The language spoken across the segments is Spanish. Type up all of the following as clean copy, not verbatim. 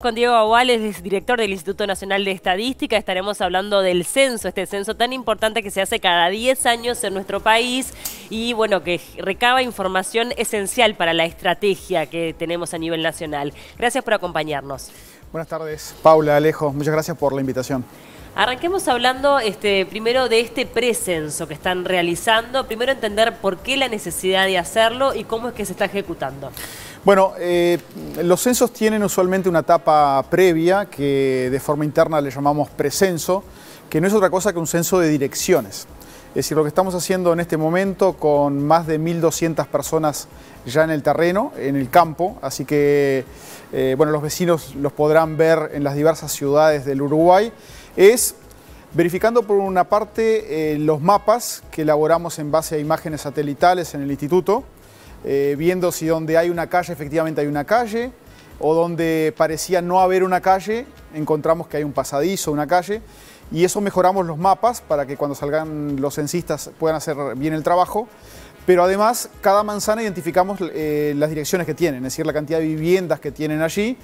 Con Diego Aguales, es director del Instituto Nacional de Estadística. Estaremos hablando del censo, este censo tan importante que se hace cada 10 años en nuestro país y bueno, que recaba información esencial para la estrategia que tenemos a nivel nacional. Gracias por acompañarnos. Buenas tardes, Paula, Alejo, muchas gracias por la invitación. Arranquemos hablando primero de este precenso que están realizando. Primero entender por qué la necesidad de hacerlo y cómo es que se está ejecutando. Bueno, los censos tienen usualmente una etapa previa que de forma interna le llamamos precenso, que no es otra cosa que un censo de direcciones. Es decir, lo que estamos haciendo en este momento con más de 1.200 personas ya en el terreno, en el campo, así que bueno, los vecinos los podrán ver en las diversas ciudades del Uruguay, es verificando por una parte los mapas que elaboramos en base a imágenes satelitales en el instituto, viendo si donde hay una calle efectivamente hay una calle, o donde parecía no haber una calle, encontramos que hay un pasadizo, una calle, y eso mejoramos los mapas para que cuando salgan los censistas puedan hacer bien el trabajo. Pero además, cada manzana identificamos las direcciones que tienen, es decir, la cantidad de viviendas que tienen allí.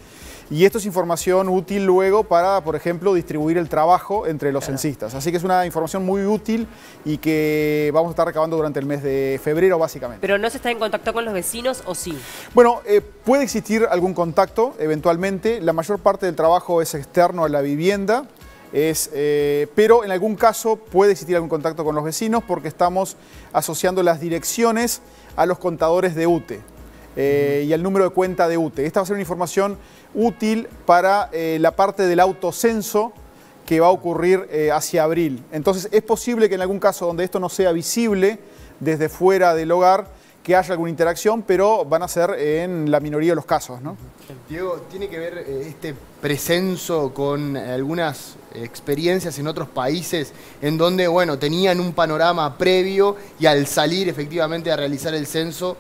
Y esto es información útil luego para, por ejemplo, distribuir el trabajo entre los censistas. Así que es una información muy útil y que vamos a estar recabando durante el mes de febrero, básicamente. ¿Pero no se está en contacto con los vecinos o sí? Bueno, puede existir algún contacto, eventualmente. La mayor parte del trabajo es externo a la vivienda. Pero en algún caso puede existir algún contacto con los vecinos porque estamos asociando las direcciones a los contadores de UTE y al número de cuenta de UTE. Esta va a ser una información útil para la parte del autocenso que va a ocurrir hacia abril. Entonces es posible que en algún caso donde esto no sea visible desde fuera del hogar, que haya alguna interacción, pero van a ser en la minoría de los casos, ¿no? Diego, ¿tiene que ver este precenso con algunas experiencias en otros países en donde, bueno, tenían un panorama previo y al salir efectivamente a realizar el censo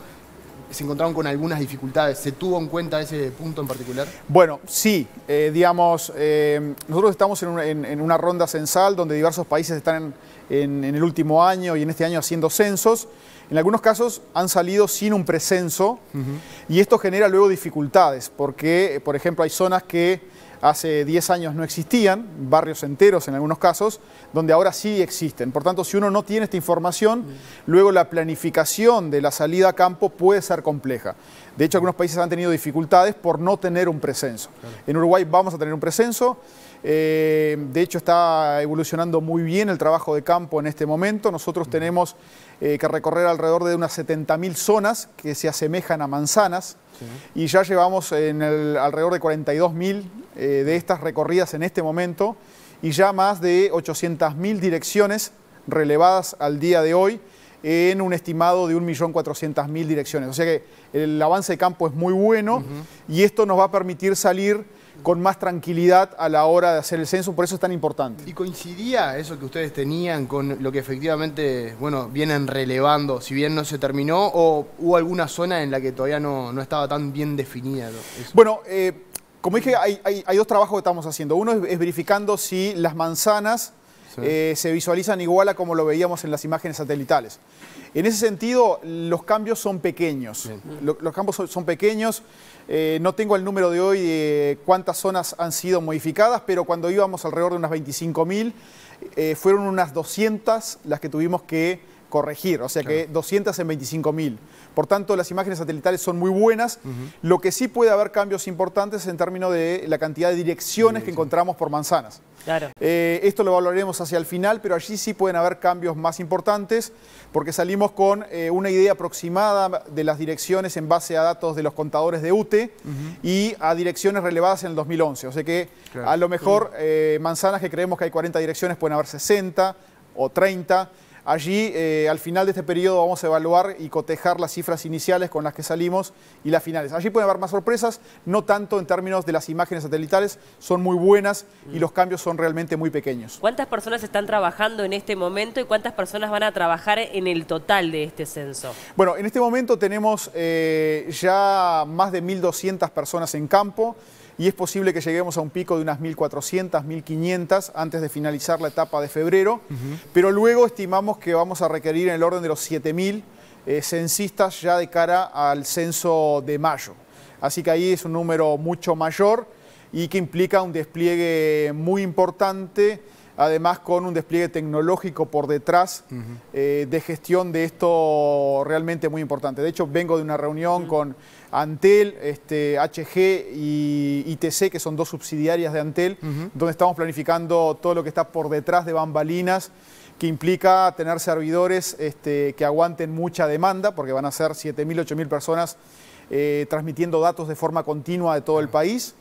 se encontraron con algunas dificultades? ¿Se tuvo en cuenta ese punto en particular? Bueno, sí. Nosotros estamos en una ronda censal donde diversos países están en el último año y en este año haciendo censos. En algunos casos han salido sin un precenso y esto genera luego dificultades porque, por ejemplo, hay zonas que hace 10 años no existían, barrios enteros en algunos casos, donde ahora sí existen. Por tanto, si uno no tiene esta información, luego la planificación de la salida a campo puede ser compleja. De hecho, algunos países han tenido dificultades por no tener un precenso. Claro. En Uruguay vamos a tener un precenso. De hecho, está evolucionando muy bien el trabajo de campo en este momento. Nosotros tenemos que recorrer alrededor de unas 70.000 zonas que se asemejan a manzanas. Sí. Y ya llevamos alrededor de 42.000 de estas recorridas en este momento y ya más de 800.000 direcciones relevadas al día de hoy en un estimado de 1.400.000 direcciones. O sea que el avance de campo es muy bueno y esto nos va a permitir salir con más tranquilidad a la hora de hacer el censo, por eso es tan importante. ¿Y coincidía eso que ustedes tenían con lo que efectivamente, bueno, vienen relevando, si bien no se terminó, o hubo alguna zona en la que todavía no estaba tan bien definida eso? Bueno, como dije, hay dos trabajos que estamos haciendo. Uno es verificando si las manzanas se visualizan igual a como lo veíamos en las imágenes satelitales. En ese sentido, los cambios son pequeños. Los cambios son pequeños. No tengo el número de hoy de cuántas zonas han sido modificadas, pero cuando íbamos alrededor de unas 25.000, fueron unas 200 las que tuvimos que corregir, o sea que 200 en 25.000. Por tanto, las imágenes satelitales son muy buenas. Lo que sí puede haber cambios importantes en términos de la cantidad de direcciones que encontramos por manzanas. Claro. Esto lo evaluaremos hacia el final, pero allí sí pueden haber cambios más importantes porque salimos con una idea aproximada de las direcciones en base a datos de los contadores de UTE y a direcciones relevadas en el 2011. O sea que a lo mejor manzanas que creemos que hay 40 direcciones pueden haber 60 o 30. Allí, al final de este periodo, vamos a evaluar y cotejar las cifras iniciales con las que salimos y las finales. Allí pueden haber más sorpresas, no tanto en términos de las imágenes satelitales, son muy buenas y los cambios son realmente muy pequeños. ¿Cuántas personas están trabajando en este momento y cuántas personas van a trabajar en el total de este censo? Bueno, en este momento tenemos ya más de 1.200 personas en campo. Y es posible que lleguemos a un pico de unas 1.400, 1.500 antes de finalizar la etapa de febrero, pero luego estimamos que vamos a requerir en el orden de los 7.000 censistas ya de cara al censo de mayo. Así que ahí es un número mucho mayor y que implica un despliegue muy importante, además con un despliegue tecnológico por detrás de gestión de esto realmente muy importante. De hecho, vengo de una reunión con Antel, HG y ITC, que son dos subsidiarias de Antel, donde estamos planificando todo lo que está por detrás de bambalinas, que implica tener servidores que aguanten mucha demanda, porque van a ser 7.000, 8.000 personas transmitiendo datos de forma continua de todo el país.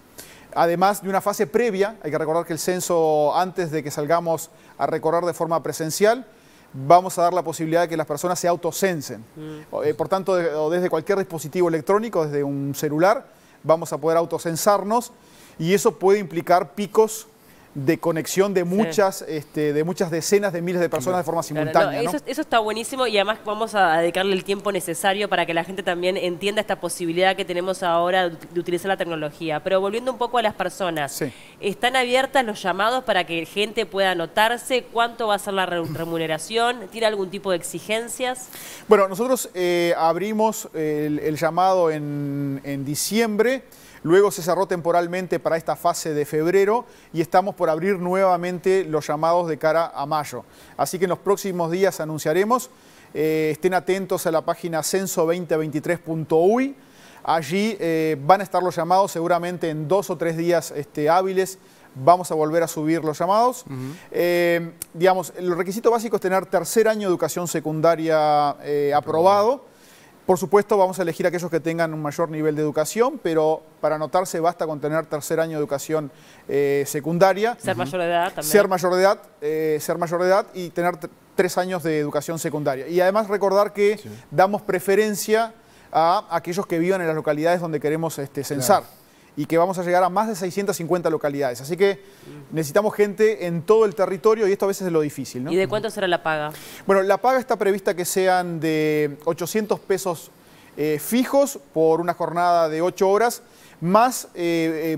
Además de una fase previa, hay que recordar que el censo, antes de que salgamos a recorrer de forma presencial, vamos a dar la posibilidad de que las personas se autocensen. Por tanto, desde cualquier dispositivo electrónico, desde un celular, vamos a poder autocensarnos y eso puede implicar picos de conexión de muchas, de muchas decenas de miles de personas de forma simultánea. Claro, eso está buenísimo y además vamos a dedicarle el tiempo necesario para que la gente también entienda esta posibilidad que tenemos ahora de utilizar la tecnología. Pero volviendo un poco a las personas, ¿están abiertas los llamados para que gente pueda anotarse? ¿Cuánto va a ser la remuneración? ¿Tiene algún tipo de exigencias? Bueno, nosotros abrimos el llamado en diciembre. Luego se cerró temporalmente para esta fase de febrero y estamos por abrir nuevamente los llamados de cara a mayo. Así que en los próximos días anunciaremos. Estén atentos a la página censo2023.uy. Allí van a estar los llamados, seguramente en 2 o 3 días hábiles vamos a volver a subir los llamados. Digamos, el requisito básico es tener tercer año de educación secundaria aprobado. Por supuesto, vamos a elegir aquellos que tengan un mayor nivel de educación, pero para anotarse basta con tener tercer año de educación secundaria. Ser mayor de edad también. Ser mayor de edad y tener 3 años de educación secundaria. Y además recordar que damos preferencia a aquellos que vivan en las localidades donde queremos censar. Claro. Y que vamos a llegar a más de 650 localidades. Así que necesitamos gente en todo el territorio y esto a veces es lo difícil, ¿no? ¿Y de cuánto será la paga? Bueno, la paga está prevista que sean de 800 pesos fijos por una jornada de 8 horas, más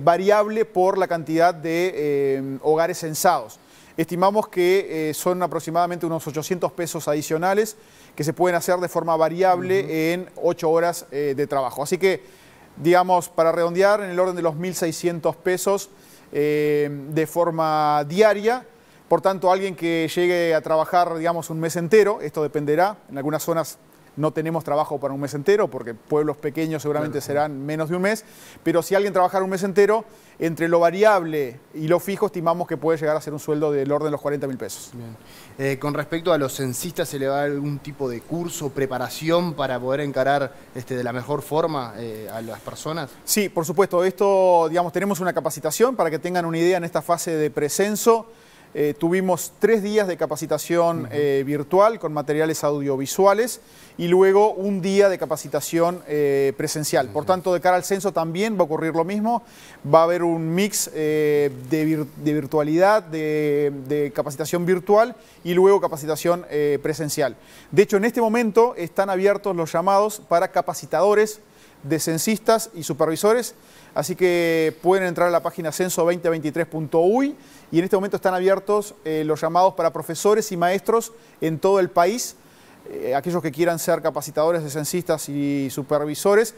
variable por la cantidad de hogares censados. Estimamos que son aproximadamente unos 800 pesos adicionales que se pueden hacer de forma variable en 8 horas de trabajo. Así que, digamos, para redondear, en el orden de los 1.600 pesos de forma diaria. Por tanto, alguien que llegue a trabajar, digamos, un mes entero, esto dependerá. En algunas zonas no tenemos trabajo para un mes entero, porque pueblos pequeños seguramente serán menos de un mes. Pero si alguien trabajara un mes entero, entre lo variable y lo fijo, estimamos que puede llegar a ser un sueldo del orden de los 40.000 pesos. Bien. Con respecto a los censistas, ¿se le va algún tipo de curso, preparación para poder encarar de la mejor forma a las personas? Sí, por supuesto. Esto, digamos, tenemos una capacitación para que tengan una idea en esta fase de precenso. Tuvimos 3 días de capacitación virtual con materiales audiovisuales y luego un día de capacitación presencial. Por tanto, de cara al censo también va a ocurrir lo mismo. Va a haber un mix de virtualidad, de capacitación virtual y luego capacitación presencial. De hecho, en este momento están abiertos los llamados para capacitadores de censistas y supervisores. Así que pueden entrar a la página censo2023.uy y en este momento están abiertos los llamados para profesores y maestros en todo el país. Aquellos que quieran ser capacitadores de censistas y supervisores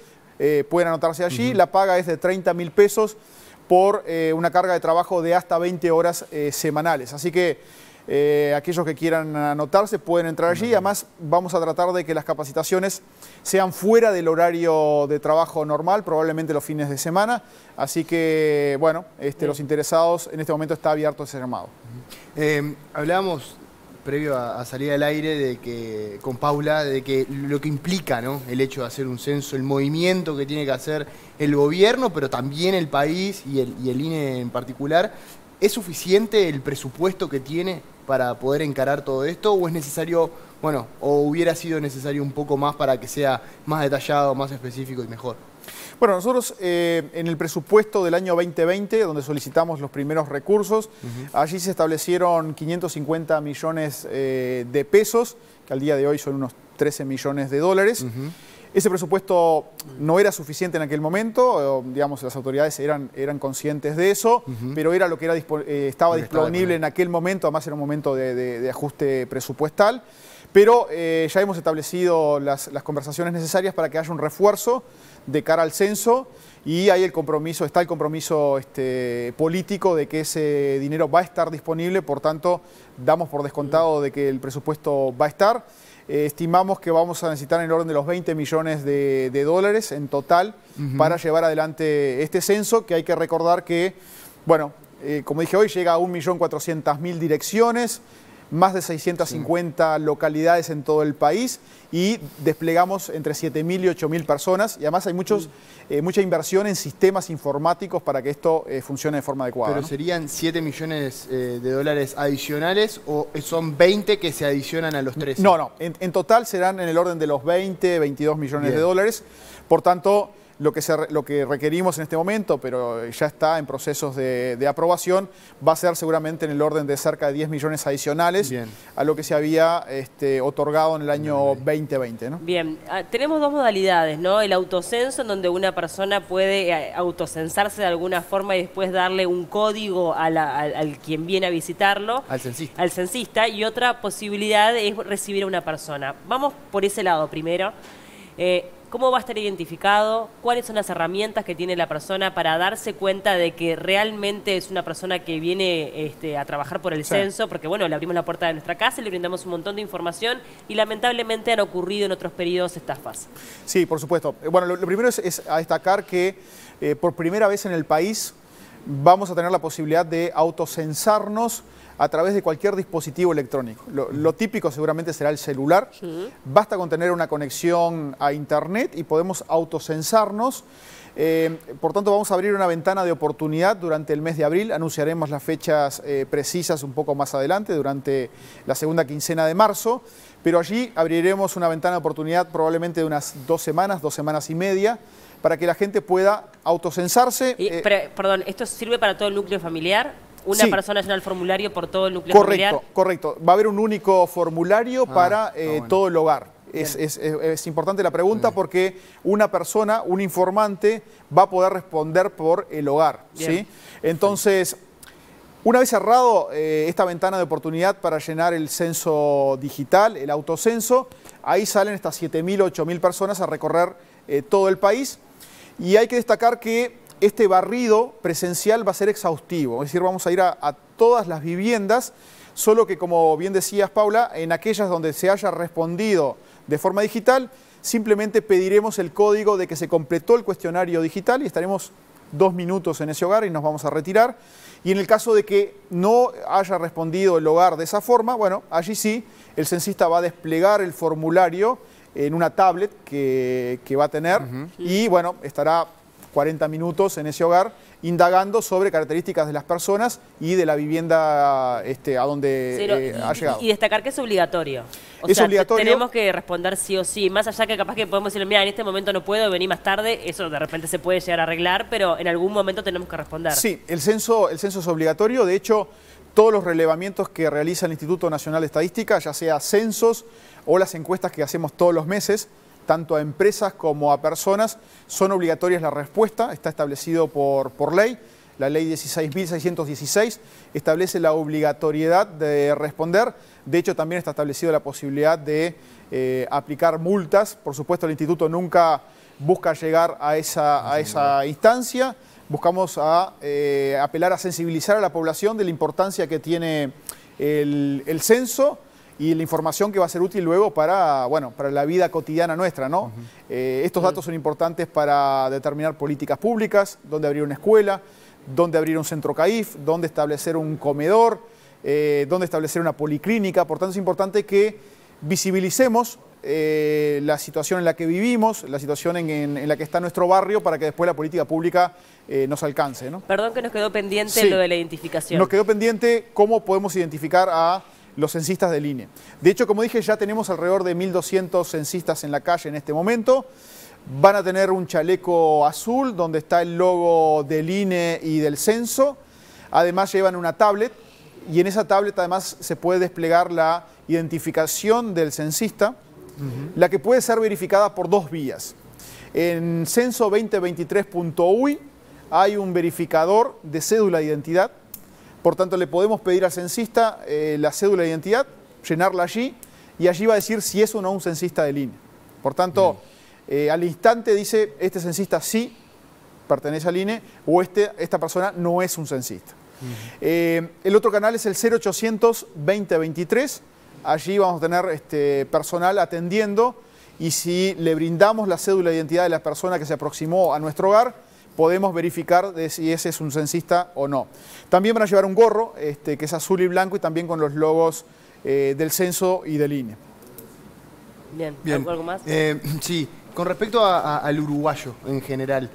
pueden anotarse allí. La paga es de 30.000 pesos por una carga de trabajo de hasta 20 horas semanales. Así que aquellos que quieran anotarse pueden entrar allí. Además, vamos a tratar de que las capacitaciones sean fuera del horario de trabajo normal, probablemente los fines de semana. Así que, bueno, los interesados, en este momento está abierto ese llamado. Hablábamos previo a salir al aire con Paula, de que lo que implica, ¿no?, el hecho de hacer un censo, el movimiento que tiene que hacer el gobierno, pero también el país y el INE en particular. ¿Es suficiente el presupuesto que tiene para poder encarar todo esto o es necesario, bueno, o hubiera sido necesario un poco más para que sea más detallado, más específico y mejor? Bueno, nosotros en el presupuesto del año 2020, donde solicitamos los primeros recursos, allí se establecieron 550 millones de pesos, que al día de hoy son unos 13 millones de dólares. Ese presupuesto no era suficiente en aquel momento, digamos, las autoridades eran conscientes de eso, pero era lo que estaba disponible en aquel momento, además era un momento de ajuste presupuestal. Pero ya hemos establecido las conversaciones necesarias para que haya un refuerzo de cara al censo, y hay está el compromiso político de que ese dinero va a estar disponible, por tanto damos por descontado de que el presupuesto va a estar. Estimamos que vamos a necesitar en el orden de los 20 millones de dólares en total para llevar adelante este censo, que hay que recordar que, bueno, como dije hoy, llega a 1.400.000 direcciones, más de 650 localidades en todo el país, y desplegamos entre 7.000 y 8.000 personas, y además hay mucha inversión en sistemas informáticos para que esto funcione de forma adecuada. ¿Pero serían 7 millones de dólares adicionales o son 20 que se adicionan a los 13? No, en total serán en el orden de los 20, 22 millones de dólares. Por tanto, lo que requerimos en este momento, pero ya está en procesos de aprobación, va a ser seguramente en el orden de cerca de 10 millones adicionales a lo que se había otorgado en el año 2020, ¿no? Bien, tenemos dos modalidades, ¿no? El autocenso, en donde una persona puede autocensarse de alguna forma y después darle un código al quien viene a visitarlo. Al censista. Al censista, y otra posibilidad es recibir a una persona. Vamos por ese lado primero. ¿Cómo va a estar identificado? ¿Cuáles son las herramientas que tiene la persona para darse cuenta de que realmente es una persona que viene a trabajar por el censo? Porque, bueno, le abrimos la puerta de nuestra casa, le brindamos un montón de información y lamentablemente han ocurrido en otros periodos estafas. Sí, por supuesto. Bueno, lo primero es a destacar que por primera vez en el país vamos a tener la posibilidad de autocensarnos a través de cualquier dispositivo electrónico. Lo típico seguramente será el celular. Basta con tener una conexión a internet y podemos autocensarnos. Por tanto, vamos a abrir una ventana de oportunidad durante el mes de abril. Anunciaremos las fechas precisas un poco más adelante, durante la segunda quincena de marzo. Pero allí abriremos una ventana de oportunidad probablemente de unas 2 semanas y media, para que la gente pueda autocensarse. Perdón, ¿esto sirve para todo el núcleo familiar? ¿Una persona llena el formulario por todo el núcleo familiar? Correcto. Va a haber un único formulario para todo el hogar. Es importante la pregunta porque una persona, un informante, va a poder responder por el hogar. ¿Sí? Entonces, una vez cerrado esta ventana de oportunidad para llenar el censo digital, el autocenso, ahí salen estas 7.000 o 8.000 personas a recorrer todo el país. Y hay que destacar que este barrido presencial va a ser exhaustivo, es decir, vamos a ir a todas las viviendas, solo que, como bien decías, Paula, en aquellas donde se haya respondido de forma digital, simplemente pediremos el código de que se completó el cuestionario digital y estaremos 2 minutos en ese hogar y nos vamos a retirar. Y en el caso de que no haya respondido el hogar de esa forma, bueno, allí sí, el censista va a desplegar el formulario en una tablet que va a tener y, bueno, estará 40 minutos en ese hogar indagando sobre características de las personas y de la vivienda a donde ha llegado. Y destacar que es obligatorio. Es obligatorio. Tenemos que responder sí o sí, más allá que capaz que podemos decirle, mira, en este momento no puedo, vení más tarde, eso de repente se puede llegar a arreglar, pero en algún momento tenemos que responder. Sí, el censo es obligatorio. De hecho, todos los relevamientos que realiza el Instituto Nacional de Estadística, ya sea censos o las encuestas que hacemos todos los meses, tanto a empresas como a personas, son obligatorias la respuesta. Está establecido por ley. La ley 16.616 establece la obligatoriedad de responder. De hecho, también está establecida la posibilidad de aplicar multas. Por supuesto, el Instituto nunca busca llegar a esa instancia. Buscamos apelar a sensibilizar a la población de la importancia que tiene el censo y la información que va a ser útil luego para la vida cotidiana nuestra, ¿no? Estos datos son importantes para determinar políticas públicas, dónde abrir una escuela, dónde abrir un centro CAIF, dónde establecer un comedor, dónde establecer una policlínica. Por tanto, es importante que visibilicemos la situación en la que vivimos, la situación en la que está nuestro barrio, para que después la política pública nos alcance, ¿no? Perdón, que nos quedó pendiente lo de la identificación. Nos quedó pendiente cómo podemos identificar a los censistas del INE. De hecho, como dije, ya tenemos alrededor de 1.200 censistas en la calle en este momento. Van a tener un chaleco azul donde está el logo del INE y del censo. Además llevan una tablet y en esa tablet además se puede desplegar la identificación del censista, la que puede ser verificada por 2 vías. En censo2023.uy hay un verificador de cédula de identidad. Por tanto, le podemos pedir al censista la cédula de identidad, llenarla allí, y allí va a decir si es o no un censista del INE. Por tanto, al instante dice, este censista sí pertenece al INE o esta persona no es un censista. El otro canal es el 0800 2023. Allí vamos a tener personal atendiendo y si le brindamos la cédula de identidad de la persona que se aproximó a nuestro hogar, podemos verificar de si ese es un censista o no. También van a llevar un gorro que es azul y blanco y también con los logos del censo y del INE. Bien. ¿Algo más? Sí, con respecto al uruguayo en general,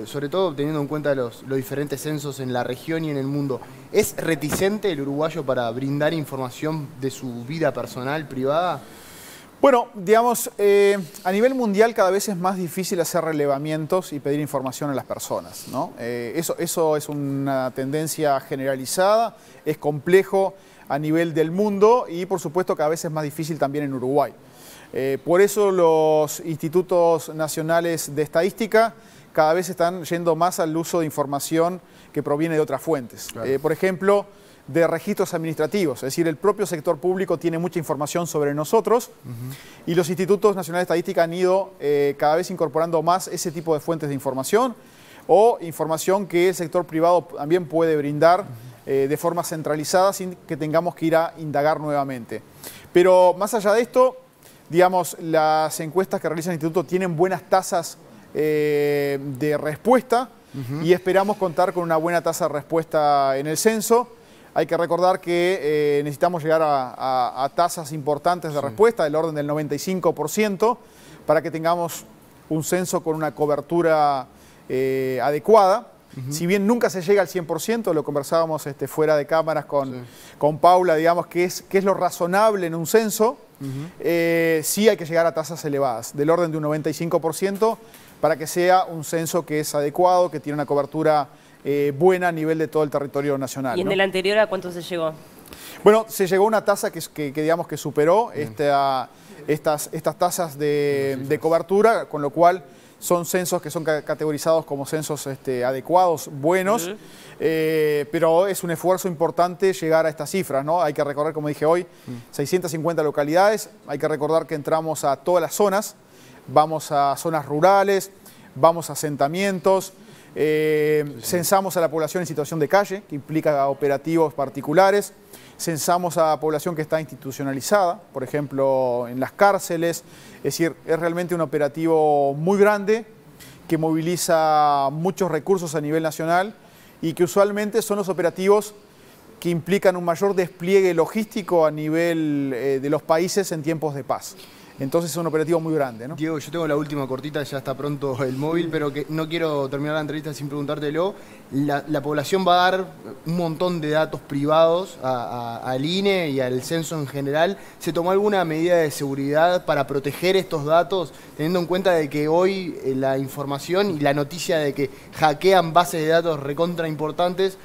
sobre todo teniendo en cuenta los diferentes censos en la región y en el mundo, ¿es reticente el uruguayo para brindar información de su vida personal, privada? Bueno, digamos, a nivel mundial cada vez es más difícil hacer relevamientos y pedir información a las personas, ¿no? Eso es una tendencia generalizada, es complejo a nivel del mundo y por supuesto cada vez es más difícil también en Uruguay. Por eso los institutos nacionales de estadística cada vez están yendo más al uso de información que proviene de otras fuentes. Claro. Por ejemplo, de registros administrativos, es decir, el propio sector público tiene mucha información sobre nosotros y los institutos nacionales de estadística han ido cada vez incorporando más ese tipo de fuentes de información o información que el sector privado también puede brindar de forma centralizada sin que tengamos que ir a indagar nuevamente. Pero más allá de esto, digamos, las encuestas que realiza el instituto tienen buenas tasas de respuesta y esperamos contar con una buena tasa de respuesta en el censo. Hay que recordar que necesitamos llegar a tasas importantes de respuesta, del orden del 95%, para que tengamos un censo con una cobertura adecuada. Si bien nunca se llega al 100%, lo conversábamos fuera de cámaras con Paula, digamos, que es lo razonable en un censo, sí hay que llegar a tasas elevadas, del orden de un 95%, para que sea un censo que es adecuado, que tiene una cobertura buena a nivel de todo el territorio nacional. ¿Y en el anterior a cuánto se llegó? Bueno, se llegó a una tasa que digamos que superó estas tasas de cobertura, con lo cual son censos que son categorizados como censos adecuados, buenos, pero es un esfuerzo importante llegar a estas cifras, ¿no? Hay que recordar, como dije hoy, 650 localidades, hay que recordar que entramos a todas las zonas, vamos a zonas rurales, vamos a asentamientos, censamos a la población en situación de calle, que implica operativos particulares, censamos a la población que está institucionalizada, por ejemplo, en las cárceles. Es decir, es realmente un operativo muy grande que moviliza muchos recursos a nivel nacional y que usualmente son los operativos que implican un mayor despliegue logístico a nivel de los países en tiempos de paz. Entonces es un operativo muy grande, ¿no? Diego, yo tengo la última cortita, ya está pronto el móvil, pero que no quiero terminar la entrevista sin preguntártelo. La población va a dar un montón de datos privados al INE y al censo en general. ¿Se tomó alguna medida de seguridad para proteger estos datos, teniendo en cuenta de que hoy la información y la noticia de que hackean bases de datos recontra importantes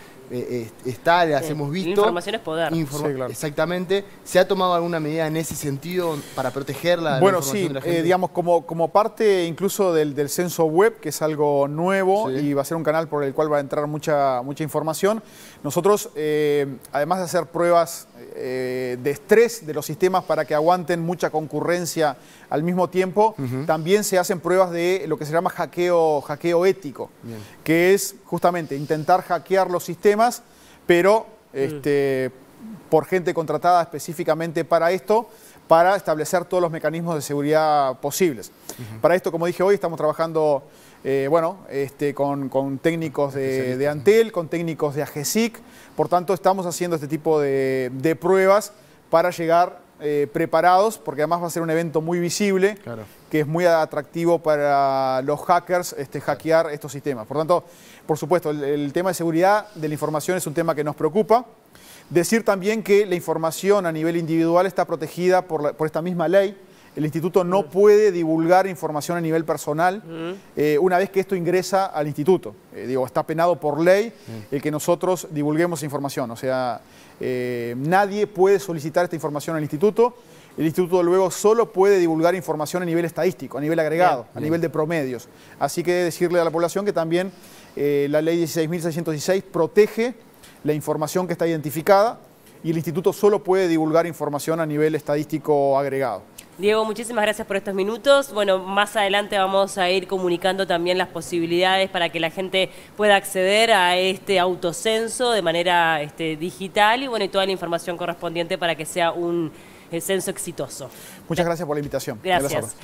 las hemos visto? Información es poder. Sí, claro. Exactamente. ¿Se ha tomado alguna medida en ese sentido para proteger la información de la gente? Digamos, como parte incluso del censo web, que es algo nuevo y va a ser un canal por el cual va a entrar mucha información, nosotros, además de hacer pruebas de estrés de los sistemas para que aguanten mucha concurrencia al mismo tiempo, también se hacen pruebas de lo que se llama hackeo ético, que es justamente intentar hackear los sistemas, pero por gente contratada específicamente para esto, para establecer todos los mecanismos de seguridad posibles. Para esto, como dije hoy, estamos trabajando con técnicos de Antel, con técnicos de AGESIC, por tanto estamos haciendo este tipo de pruebas para llegar preparados, porque además va a ser un evento muy visible, que es muy atractivo para los hackers hackear estos sistemas. Por tanto, por supuesto, el tema de seguridad de la información es un tema que nos preocupa. Decir también que la información a nivel individual está protegida por esta misma ley. El instituto no puede divulgar información a nivel personal una vez que esto ingresa al instituto. Está penado por ley el que nosotros divulguemos información. O sea, nadie puede solicitar esta información al instituto. El instituto luego solo puede divulgar información a nivel estadístico, a nivel agregado, a nivel de promedios. Así que decirle a la población que también la ley 16.616 protege la información que está identificada y el instituto solo puede divulgar información a nivel estadístico agregado. Diego, muchísimas gracias por estos minutos. Bueno, más adelante vamos a ir comunicando también las posibilidades para que la gente pueda acceder a este autocenso de manera digital y bueno, y toda la información correspondiente para que sea un censo exitoso. Muchas gracias por la invitación. Gracias.